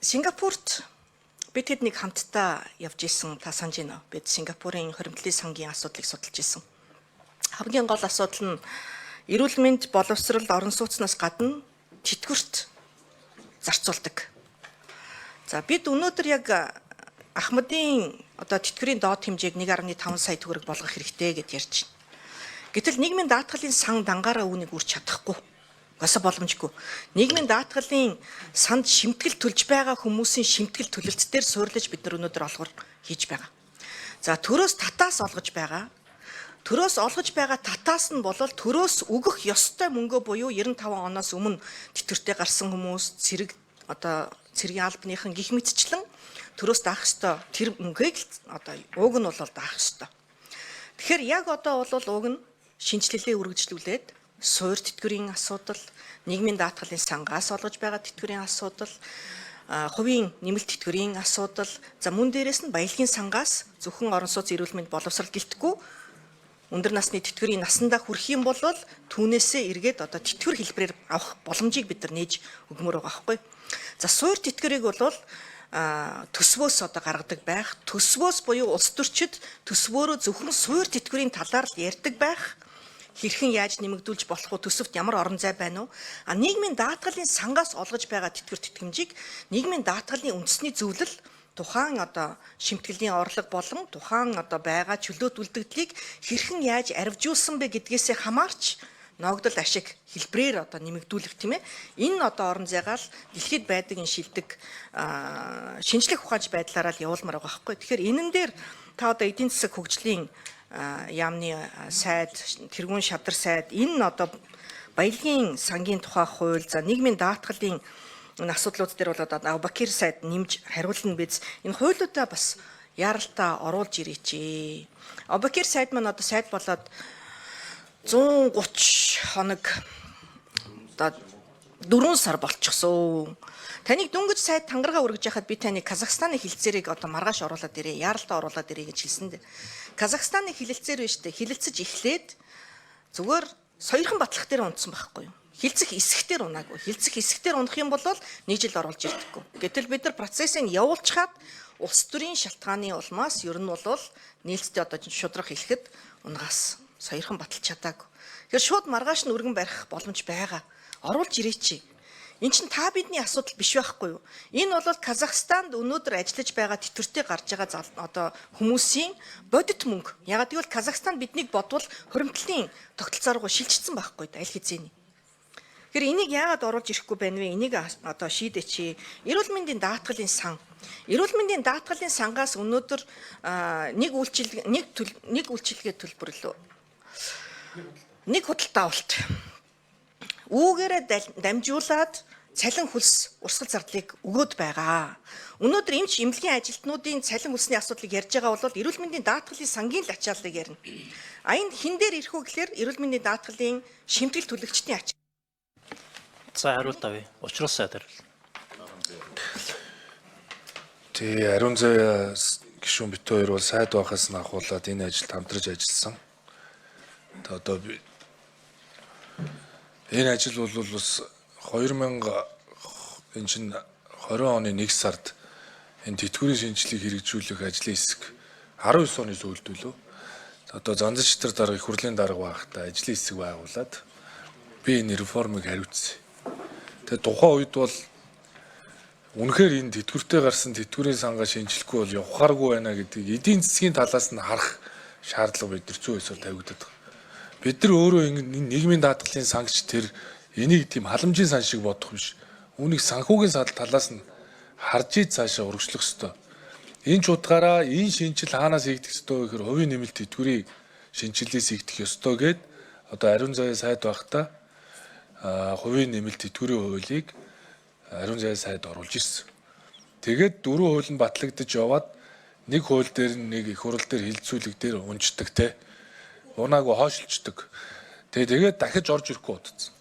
Сингапурт бид хэд нэг хамтдаа явж исэн та санаж байна уу? Бид Сингапурын хоригдлын сангийн асуудлыг судалж исэн. Хамгийн гол асуудал нь эрүүл мэнд боловсрол орон сууцнаас гадна тэтгэврт зарцуулдаг. За бид өнөөдөр яг Ахмадын тэтгэврийн доод хэмжээг 1.5 сая төгрөг болгох хэрэгтэй гэж ярьж байна. Гэтэл нийгмийн даатгалын сан дангаараа үүнийг үрж чадахгүй. Гасаа боломжгүй. Нийгмийн даатгалын санд шимтгэл төлж байгаа хүмүүсийн шимтгэл төлөлт дээр суурлаж бид нар өнөөдөр олгор хийж байгаа. За төрөөс татаас олгож байгаа. Төрөөс олгож байгаа татаас нь болол төрөөс өгөх ёстой мөнгө буюу 95 оноос өмнө тэтгэвртэй гарсан хүмүүс цэргийн албаныхан гих мэтчлэн төрөөс даах ёстой тэр мөнгийг ууг нь бол даах ёстой. Тэгэхээр яг бол ууг нь шинжилгээ үргэлжлүүлээд суур тэтгэврийн асуудал, нийгмийн даатгалын сангаас олгож байгаа тэтгэврийн асуудал, хувийн нэмэлт тэтгэврийн асуудал, за мөн дээрээс нь баялагын сангаас зөвхөн орон сууц эрүүл мэнд боловсрол гэлтгүй өндөр насны тэтгэврийн насандаа хүрэх юм бол түүнээсээ эргээд тэтгэвэр хэлбэрээр авах боломжийг бид нар нээж өгмөр байгаа байхгүй. За суур тэтгэврийг бол төсвөөс гаргадаг байх, төсвөөс буюу улс төрчид төсвөөрөө зөвхөн суур тэтгэврийн талаар л ярьдаг байх. Хэрхэн яаж нэмэгдүүлж болох вэ? Төсөвт ямар орон зай байна уу? Нийгмийн даатгалын сангаас олгож байгаа тэтгэвэр тэтгэмжийг нийгмийн даатгалын үндэсний зөвлөл тухайн шимтгэлийн орлого болон тухайн байгаа чөлөөт үлдэгдлийг хэрхэн яаж арвижуулсан бэ гэдгээсээ хамаарч ногдол ашиг хэлбрээр нэмэгдүүлэх тийм ээ. Энэ орон зайгаа л дэлхийд байдаг энэ шилдэг шинжлэх ухаанч байдлаараа л явуулмаар байгаа байхгүй. Тэгэхээр энэн дээр та эдийн засаг хөгжлийн яамны сайд, тэргүүн шадар сайд энэ баялагын сангийн тухай хууль, за нийгмийн даатгалын асуудлууд дээр бол Абакир сайд нэмж хариулна биз. Энэ хуулиудаа бас яаралтаа оруулж ирээч. Абакир сайд маань сайд болоод 130 хоног 4 сар болчихсон. Таныг дөнгөж сайд тангараа үргэж яхад би таныг Казахстаны хилцээрийг маргааш оруулаад ирээ, яаралтаа оруулаад ирээ гэж хэлсэн дээ. Казахстаны хилэлцээр биш дээ. Хилэлцэж эхлээд зүгээр соёрхон батлах дээр унтсан байхгүй юу? Хилцэх эсэхтэр унаагүй. Хилцэх эсэхтэр унах юм бол нэг жил оруулж ирдэггүй. Гэтэл бид нар процессыг явуулчихад улс төрийн шалтгааны улмаас ер нь бол нээлттэй шудрах хэлэхэд унгаас соёрхон баталж чадаагүй. Тэгэхээр шууд маргааш нь өргөн барих боломж байгаа. Оруулж ирээч. Эн чинь та бидний асуудал биш байхгүй юу? Энэ бол Казахстанд өнөөдөр ажиллаж байгаа тэтгэвртэй гарч байгаа хүмүүсийн бодит мөнгө. Ягаад гэвэл Казахстан биднийг бодвол хуримтлалын тогтолцоо руу шилжчихсэн байхгүй аль хэзээний. Тэгэхээр энийг яагаад оруулж ирэхгүй байна вэ? Энийг шийдээч. Эрүүл мэндийн даатгалын сан. Эрүүл мэндийн даатгалын сангаас өнөөдөр нэг үйлчилгээ төлбөрлөө. Нэг худалдаа авалт. Үүгээрээ дамжуулаад цалин хөлс урсгал зардлыг өгөөд байгаа. Өнөөдөр эмч эмнэлгийн ажилтнуудын цалин хөлсний асуудлыг ярьж байгаа бол эрүүл мэндийн даатгалын сангийн ачааллыг ярина. Энэ хин дээр ирэх үү гэхээр эрүүл мэндийн даатгалын шимтгэл төлөгчдийн ачаалал. За хариулт авъя. Учруулсан сайд хариул. Тэгээ Ариун заяа гишүүн бит хоёр бол сайд байхаас нь ахуулаад энэ ажилд хамтарч ажилласан. Энэ ажил бол бас 2020 оны 1 сард энэ тэтгэврийн шинжилгээг хэрэгжүүлэх ажлын хэсэг 19 оны сүүлд үлээ. Занзан шатар дарга их хурлын дарга байхдаа ажлын хэсэг байгуулад би энэ реформыг хариуцсан. Тэгээ тухайн үед бол үнэхээр энэ тэтгэвртэй гарсан тэтгэврийн сангаа шинжилэхгүй бол явахааргүй байна гэдгийг эдийн засгийн талаас нь харах шаардлага бид нар зүй ёсоор тавигдаад байна. Бид нар өөрөө энэ нийгмийн даатгалын сангч тэр энийг тийм халамжийн сан шиг бодох биш. Үүнийг санхүүгийн талаас нь харж ий цаашаа урагшлах ёстой. Энэ ч утгаараа энэ шинжил хаанаас хийгдэх ёстой вэ гэхээр хувийн нэмэлт тэтгэврийн шинжилгээс хийгдэх ёстой гэд Ариун заяа сайд байхдаа хувийн нэмэлт тэтгэврийн хуулийг Ариун заяа сайд оруулж ирсэн. Тэгээд 4 хууль нь батлагдаж яваад нэг хууль дээр нэг их хурал дээр хилцүүлэг дээр унждаг те. Унаагүй хойшилчдаг. Тэгээд дахиж орж ирэхгүй бодсон.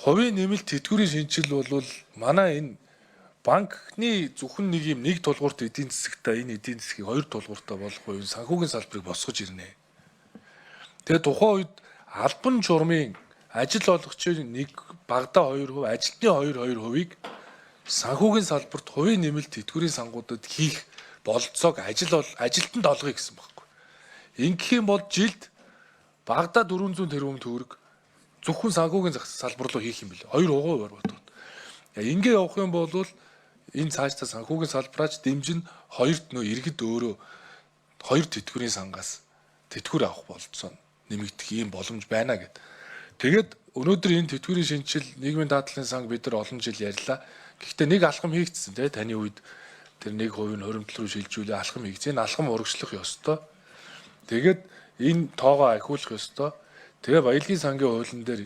Хувийн нэмэлт тэтгэврийн шинжил бол манай энэ банкны зөвхөн нэг тулгуурт эдийн засагтаа энэ эдийн засгийг 2 тулгууртаа болох уу санхүүгийн салбарыг босгож ирнэ. Тэгээд тухайн үед албан журмын ажил олгогчийн нэг багада 2%, ажилтны 2%-ийг санхүүгийн салбарт хувийн нэмэлт тэтгэврийн сангуудад хийх бололцоог ажилтанд олгоё гэсэн байхгүй. Ингэх юм бол жилд багадаа 400 тэрбум төгрөг зөвхөн санхүүгийн салбар руу хийх юм билээ. 2% бодвол. Ингээ явах юм бол энэ цаашдаа санхүүгийн салбараач дэмжин хоёрт нөө иргэд өөрөө хоёр тэтгэврийн сангаас тэтгэвэр авах бололцоо нэмэгдэх ийм боломж байна гэд. Тэгээд өнөөдөр энэ тэтгэврийн шинжил нийгмийн даатгалын санг бид нар олон жил ярьлаа. Гэхдээ нэг алхам хийгдсэн тий таны үед тэр 1% нь хуримтлал руу шилжүүлээ алхам хийгдсэн. Энэ алхам урагшлах ёстой. Тэгээд энэ тоогоо ахиулах ёстой. Тэгээ баялагын сангийн хуулийн дээр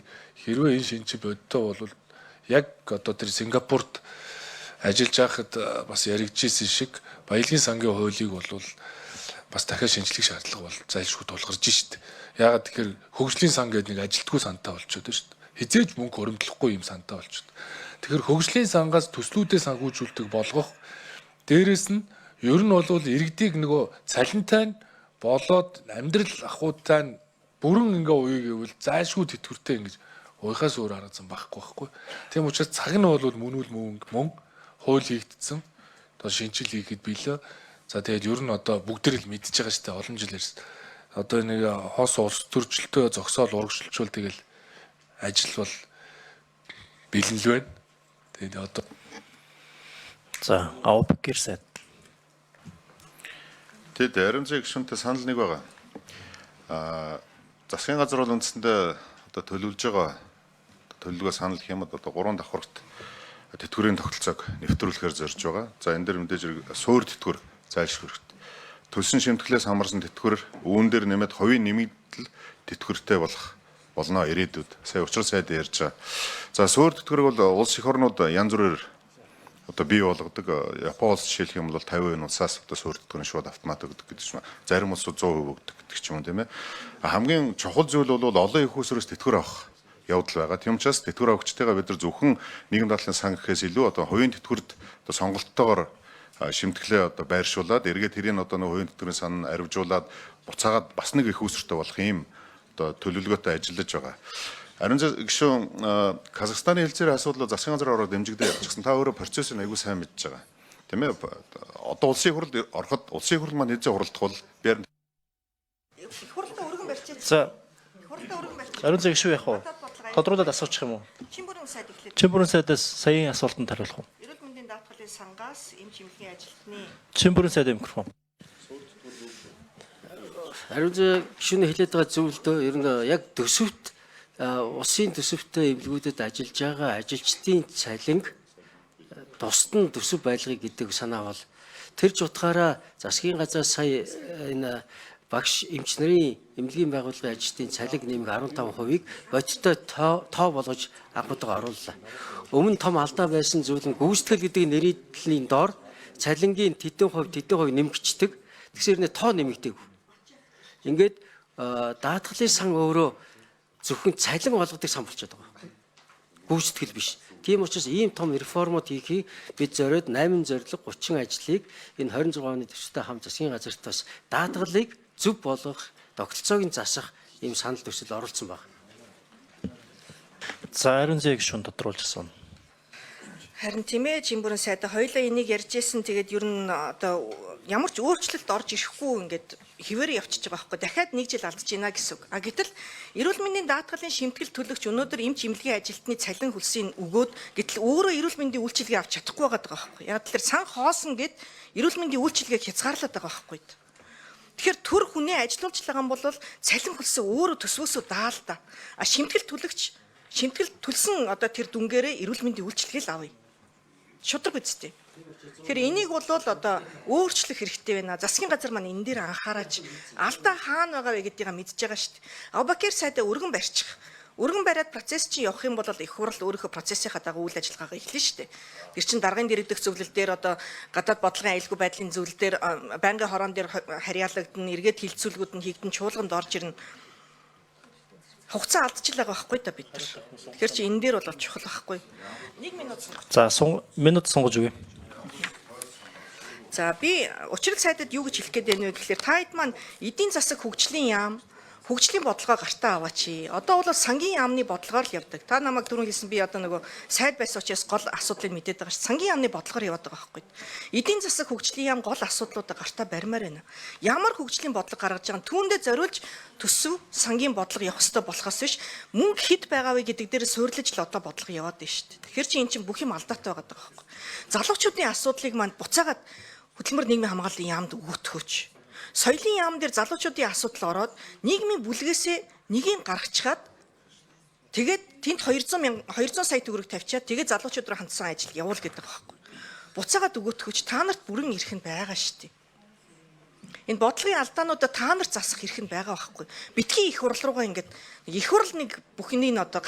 хэрвээ энэ шинжил бодиттой бол яг одоо тэр Сингапурт ажиллаж байхад бас яригдчихсэн шиг баялагын сангийн хуулийг бол бас дахиад шинжлэх шаардлага бол зайлшгүй тулгарч шít. Яагаад тэгэхээр хөгжлийн сан гэдэг нэг ажилтгүй сантай болчиход байна шít. Хизээж мөнгө хуримтлахгүй юм сантай болчиход. Тэгэхээр хөгжлийн сангаас төслүүдээ санхүүжүүлдэг болгох дээрэс нь ер нь бол иргэдийг нөгөө цалинтай нь болоод амьдрал ахуйтай нь бүрэн ингээ ууя гэвэл зайлшгүй тэтгэвртэй ингэж уйхаас өөр арга зам байхгүй. Тийм учраас цаг нь бол мөнүүл мөн хууль хийгдсэн. Одоо шинжил хийхэд билээ. За тэгээд ер нь одоо бүгд л мэдчихэж байгаа шүү дээ олон жил ярьсан. Одоо нэг хос улс төрчлөлтөө зогсоол урагшилжуул тэгэл ажил бол бэлэн л байна. Тэгээд одоо За Аубакир сайд. Тэд аримзыг гишүүнтэй санал нэг байгаа. Засгийн газар бол үндсэндээ одоо төлөвлөж байгаа төлөвлөгөө санал гэх юм одоо 3 давхарт тэтгэврийн тогтолцоог нэвтрүүлэхээр зорж байгаа. За энэ дээр мэдээж суур тэтгэвэр зайлшгүй хэрэгтэй. Төлсөн шимтгэлээс хамаарсан тэтгэвэр үүн дээр нэмээд хувийн нэмэгдэл тэтгэвэртэй болно ирээдүйд. Сая учир сайд ярьж байгаа. За суур тэтгэврийг бол улс их орнууд янз бүрээр одоо бий болгодог. Япон улс жишээлх юм бол 50% улсаас одоо суур тэтгэврийн шууд автомат өгдөг гэдэг чинь зарим улсууд 100% өгдөг гэдэг ч юм уу тийм ээ. Хамгийн чухал зүйл бол олон их усрээс тэтгэвэр авах явдал байгаа. Тийм учраас тэтгэвэр авагчтайгаа бид нар зөвхөн нийгэм даатгалын сан гэхээс илүү одоо хувийн тэтгэврт одоо сонголттойгоор шимтгэлээ одоо байршуулад эргээд тэрийг одоо нэг хувийн тэтгэврийн сан арвижуулад буцаагаад бас нэг их усртай болох юм одоо төлөвлөгөөтэй ажиллаж байгаа. Харин гишүүн Казахстаны хэлцээр асуудал засгийн газар ороод дэмжигдээ явчихсан. Та өөрөө процессыг аягүй сайн мэдж байгаа. Тийм ээ. Одоо улсын хурал ороход улсын хурал маань хэзээ хуралдах бол би Хурлаа өргөн барьчих. За Хурлаа өргөн барьчих. ариун зэг шүү яах вэ? Тодруулаад асуучих юм уу? Чимбүрэн сайд эхлэв. Чимбүрэн сайдаас саяын асуултанд хариулах уу? Эрүүл мэндийн даатгалын сангаас эм чимлэгийн ажилтны Чимбүрэн сайд микрофон. Ариун зэг гишүүний хэлээд байгаа зөвлөлтөө ер нь яг төсөвт улсын төсөвтэй эвлэгүүдэд ажиллаж байгаа ажилчдын цалинг тусад нь төсөв байлгыг гэдэг санаа бол тэр ч утгаараа засгийн газар сая энэ багш эмч нарын эмнэлгийн байгууллагын ажилчдын цалин нэмэх 15%-ийг бодиттой тоо болгож анхуйдаага орууллаа. Өмнө том алдаа байсан зүйл нь гүйцэтгэл гэдэг нэрийдлийн доор цалингийн тэдэн хувь нэмэгддэг. Тэгсээр нэ тоо нэмэгдээгүй. Ингээд даатгалын сан өөрөө зөвхөн цалин олгодог сан болчиход байгаа. Гүйцэтгэл биш. Тийм учраас ийм том реформууд хийхийг бид зориод 8 зорилго 30 ажлыг энэ 26 оны төсөлтэй хамт засгийн газарт бас даатгалыг зөв болгох, тогтолцоог засах ийм санал төсөл оруулсан байна. За ариун зэг гишүүн тодруулж асууна. харин тийм ээ Чимбүрэн сайдаа хоёулаа энийг ярьж исэн тэгээд ер нь одоо ямар ч өөрчлөлт орж ирэхгүй ингээд хിവэр явчихж байгаа байхгүй дахиад нэг жил алдаж байна гэсэн үг. А гэтэл эрүүл мэндийн даатгалын шимтгэл төлөгч өнөөдөр эм чимлэгийн ажилтны цалин хөлсийг өгөөд гэтэл өөрөө эрүүл мэндийн үйлчилгээ авч чадахгүй байгаа байхгүй. Яг тэр сан хоосон гэд эрүүл мэндийн үйлчилгээг хязгаарлаад байгаа байхгүй. Тэгэхээр төр хүний ажиллуулж байгаа юм бол цалин хөлсөө өөрөө төсвөөсөө даал та. А шимтгэл төлсөн одоо тэр дүнгээрээ эрүүл мэндийн үйлчилгээ л авъя. Шудраг үстэй. Тэгэхээр энийг бол одоо өөрчлөх хэрэгтэй байна. Засгийн газар маань энэ дээр анхаараач. Алдаа хаана байгаа вэ гэдгийг мэдж байгаа шүү дээ. Аубакир сайдаа өргөн барьчих. Өргөн бариад процесс чинь явах юм бол их хурл өөрийнхөө процессийнхаа дагуу үйл ажиллагаагаа эхлэн шүү дээ. Тэр чинь даргын дэрэгдэх зөвлөл дээр одоо гадаад бодлогын аюулгүй байдлын зөвлөл дээр байнгын хороон дээр харьяалагдана, эргээд хилцүүлгүүд нь хийгдэн чуулганд орж ирнэ. Хугацаа алдчихлаа байхгүй да бид нар. Тэгэхээр чи энэ дээр бол чухал байхгүй. 1 минут сонгоч. За минут сонгож өгье. За би учрал сайдад юу гэж хэлэх гээд байна вэ гэхээр та хэд маань эдийн засаг хөгжлийн яам, хөгжлийн бодлогоо гартаа аваач. Одоо бол сангийн яамны бодлогоор л явдаг. Та намайг түрүүн хэлсэн би одоо нөгөө сайд байсан учраас гол асуудлыг мэдээд байгаа ш. Сангийн яамны бодлогоор яваад байгаа байхгүй. Эдийн засаг хөгжлийн яам гол асуудлуудаа гартаа барьмаар байна. Ямар хөгжлийн бодлого гаргаж байгаа нь түүндээ зориулж төсөв сангийн бодлого явах ёстой болохоос биш мөнгө хэд байгаа вэ гэдэг дээр суйрлаж л одоо бодлого яваад байна шүү дээ. Тэгэхээр чи эн чинь бүх юм алдаатай байгаа байхгүй. Залуучуудын асуудлыг манд буцаагаад хөдөлмөр нийгмийн хамгааллын яамд өгөөтгөөч. Соёлын яам дээр залуучуудын асуудал ороод нийгмийн бүлгээсээ нэгийг гаргачихад тэгээд тэнд 200 сая төгрөг тавьчаад тэгээд залуучууд руу хандсан ажил явуул гэдэг байхгүй. Буцаагаад өгөөтгөөч та нарт бүрэн эрх нь байгаа шүү дээ. Энэ бодлогын алдаануудаа та нарт засах эрх нь байгаа байхгүй. Битгий их хурал руугаа ингээд их хурал нэг бүхнийг нь одоо